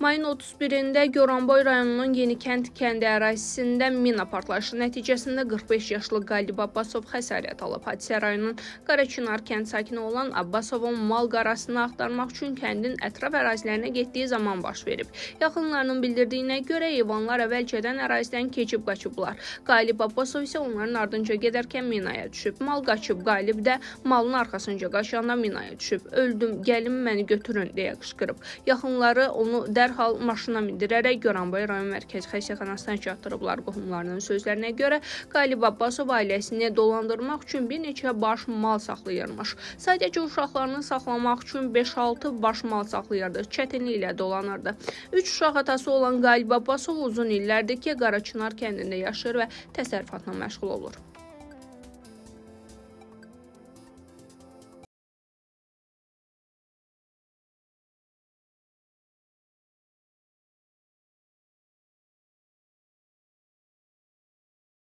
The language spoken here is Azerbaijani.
Mayın 31-də Goranboy rayonunun Yenikənd kəndi ərazisində mina partlayışı nəticəsində 45 yaşlı Qalib Abbasov xəsarət alıb. Hadisə rayonun Qaraçınar kənd sakini olan Abbasovun mal qarasını axtarmaq üçün kəndin ətraf ərazilərinə getdiyi zaman baş verib. Yaxınlarının bildirdiyinə görə heyvanlar əvvəlcədən ərazidən keçib qaçıblar. Qalib Abbasov isə onların ardınca gedərkən minaya düşüb. Mal qaçıb, Qalib də malın arxasınca qaçanda minaya düşüb. Öldüm, gəlin məni götürün deyə qışqırıb. Yaxınları onu dərhal maşına mindirərək Goranboy rayon mərkəzi xəstəxanasına çatdırıblar. Qohumlarının sözlərinə görə Qalib Abbasov ailəsini dolandırmaq üçün bir neçə baş mal saxlayırmış. Sadəcə uşaqlarını saxlamaq üçün 5-6 baş mal saxlayırdı. Çətinliklə dolanırdı. 3 uşaq atası olan Qalib Abbasov uzun illərdir ki, Qaraçınar kəndində yaşayır və təsərrüfatla məşğul olur.